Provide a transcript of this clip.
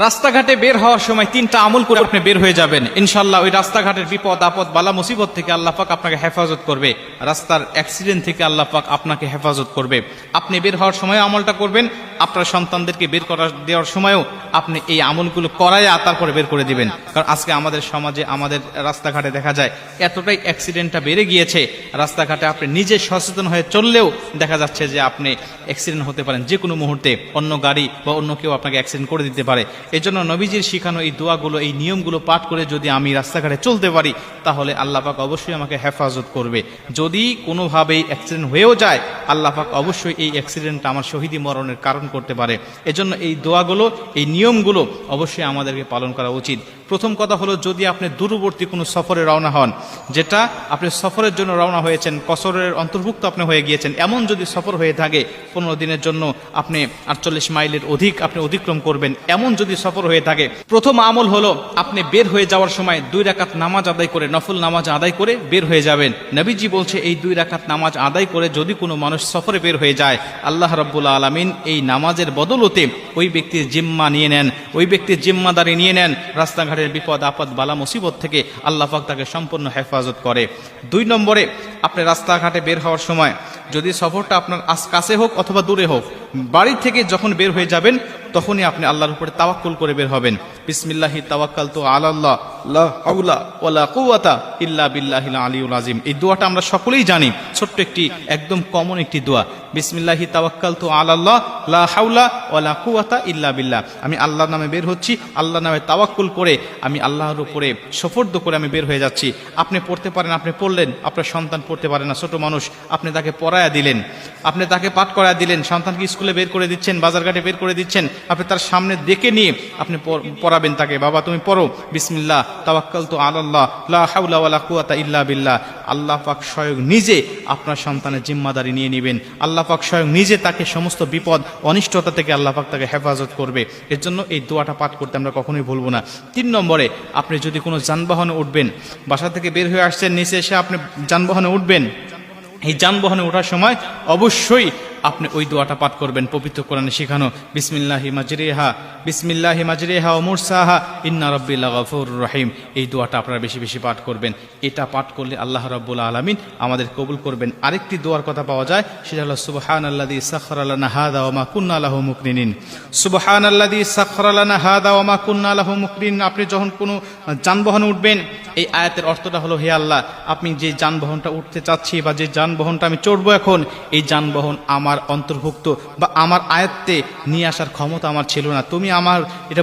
রাস্তাঘাটে বের হওয়ার সময় তিনটা আমল করে আপনি বের হয়ে যাবেন, ইনশাআল্লাহ ওই রাস্তাঘাটের বিপদ আপদ বালা মুসিবত থেকে আল্লাহ পাক আপনাকে হেফাজত করবে, রাস্তার অ্যাক্সিডেন্ট থেকে আল্লাহ পাক আপনাকে হেফাজত করবে। আপনি বের হওয়ার সময় আমলটা করবেন, আপনার সন্তানদেরকে বের করা দেওয়ার সময়ও আপনি এই আমলগুলো করাইয়া তারপরে বের করে দিবেন। কারণ আজকে আমাদের সমাজে আমাদের রাস্তাঘাটে দেখা যায় এতটাই অ্যাক্সিডেন্টটা বেড়ে গিয়েছে, রাস্তাঘাটে আপনি নিজে সচেতন হয়ে চললেও দেখা যাচ্ছে যে আপনি অ্যাক্সিডেন্ট হতে পারেন যে কোনো মুহূর্তে, অন্য গাড়ি বা অন্য কেউ আপনাকে অ্যাক্সিডেন্ট করে দিতে পারে। এই জন্য নবীজির শিখানো এই দোয়াগুলো, এই নিয়মগুলো পাঠ করে যদি আমি রাস্তাঘাটে চলতে পারি তাহলে আল্লাহ পাক অবশ্যই আমাকে হেফাজত করবে। যদি কোনোভাবেই অ্যাক্সিডেন্ট হয়েও যায় আল্লাহ পাক অবশ্যই এই অ্যাক্সিডেন্টটা আমার শহীদি মরণের কারণ করতে পারে। এজন্য এই দোয়াগুলো, এই নিয়মগুলো অবশ্যই আমাদেরকে পালন করা উচিত। প্রথম কথা হলো, যদি আপনি দূরবর্তী কোনো সফরে রওনা হন, যেটা আপনি সফরের জন্য রওনা হয়েছেন, কসরের অন্তর্ভুক্ত আপনি হয়ে গিয়েছেন, এমন যদি সফর হয়ে থাকে 15 দিনের জন্য আপনি 48 মাইলের অধিক আপনি অতিক্রম করবেন, এমন যদি সফর হয়ে থাকে, প্রথম আমল হলো আপনি বের হয়ে যাওয়ার সময় 2 রাকাত নামাজ আদায় করে, নফল নামাজ আদায় করে বের হয়ে যাবেন। নবীজি বলছে এই 2 রাকাত নামাজ আদায় করে যদি কোনো মানুষ সফরে বের হয়ে যায়, আল্লাহ রাব্বুল আলামিন এই নামাজের বদলতে ওই ব্যক্তির জিম্মা নিয়ে নেন, ওই ব্যক্তির জিম্মাদারি নিয়ে নেন, রাস্তাঘাটের বিপদ আপদ বালা মুসিবত থেকে আল্লাহ পাক তাকে সম্পূর্ণ হেফাজত করে। 2 নম্বরে, আপনি রাস্তাঘাটে বের হওয়ার সময় যদি সফরটা আপনার কাছে হোক অথবা দূরে হোক, বাড়ি থেকে যখন বের হয়ে যাবেন তখনই আপনি আল্লাহর উপরে তাওয়াক্কুল করে বের হবেন। বিসমিল্লাহি তাওয়াক্কালতু আলাল্লাহ লা হাওলা ওয়ালা কুওয়াতা ইল্লা বিল্লাহিল আলিয়্যিল আযীম। এই দোয়াটা আমরা সকলেই জানি, ছোট্ট একটি একদম কমন একটি দোয়া। বিসমিল্লাহি তাওয়াক্কালতু আলাল্লাহ লা হাওলা ওয়ালা কুওয়াতা ইল্লা বিল্লাহ। আমি আল্লাহর নামে বের হচ্ছি, আল্লাহর নামে তাওয়াক্কুল করে আমি আল্লাহর উপরে সুফর্দ করে আমি বের হয়ে যাচ্ছি। আপনি পড়তে পারেন, আপনি পড়লেন, আপনার সন্তান পড়তে পারে না, ছোট মানুষ, আপনি তাকে পড়ায়া দিলেন, আপনি তাকে পাঠ করায়া দিলেন, সন্তানকে স্কুলে বের করে দিচ্ছেন, বাজারঘাটে বের করে দিচ্ছেন, আপনি তার সামনে দেখে নিয়ে আপনি পড়াবেন তাকে, বাবা তুমি পড়ো বিসমিল্লাহ তাওয়াক্কালতু আলাল্লাহ লা হাওলা ওয়ালা কুওয়াতা ইল্লা বিল্লাহ। আল্লাহ পাক স্বয়ং নিজে আপনার সন্তানের জিম্মাদারি নিয়ে নেবেন, আল্লাহ পাক স্বয়ং নিজে তাকে সমস্ত বিপদ অনিষ্টতা থেকে আল্লাহ পাক তাকে হেফাজত করবে। এর জন্য এই দোয়াটা পাঠ করতে আমরা কখনোই ভুলবো না। 3 নম্বরে, আপনি যদি কোনো যানবাহনে উঠবেন, বাসা থেকে বের হয়ে আসছেন, নিচে এসে আপনি যানবাহনে উঠবেন, এই যানবাহনে ওঠার সময় অবশ্যই আপনি ওই দোয়াটা পাঠ করবেন, পবিত্র কোরআনে শেখানো বিসমিল্লাহি মাজরিহা ওয়া মুরসাহা ইন্না রাব্বি লাগাফুরুর রহিম। এই দোয়াটা আপনারা বেশি বেশি পাঠ করবেন। এটা পাঠ করলে আল্লাহ রাব্বুল আলামিন আমাদের কবুল করবেন। আরেকটি দোয়ার কথা পাওয়া যায়, সেটা হলো সুবহানাল্লাযী সাখখারা লানা হাযা ওয়া মা কুন্না লাহু মুকরিনিন। সুবহানাল্লাযী সাখখারা লানা হাযা ওয়া মা কুন্না লাহু মুকরিনিন। আপনি যখন কোনো যানবাহনে উঠবেন, এই আয়াতের অর্থটা হলো, হে আল্লাহ, আপনি যে যানবাহনটা উঠতে চাচ্ছি বা যে যানবাহনটা আমি চড়বো এখন, এই যানবাহন আমার অন্তর্ভুক্ত বা আমার আয়ত্তে নিয়ে আসার ক্ষমতা আমার ছিল না, তুমি আমার এটা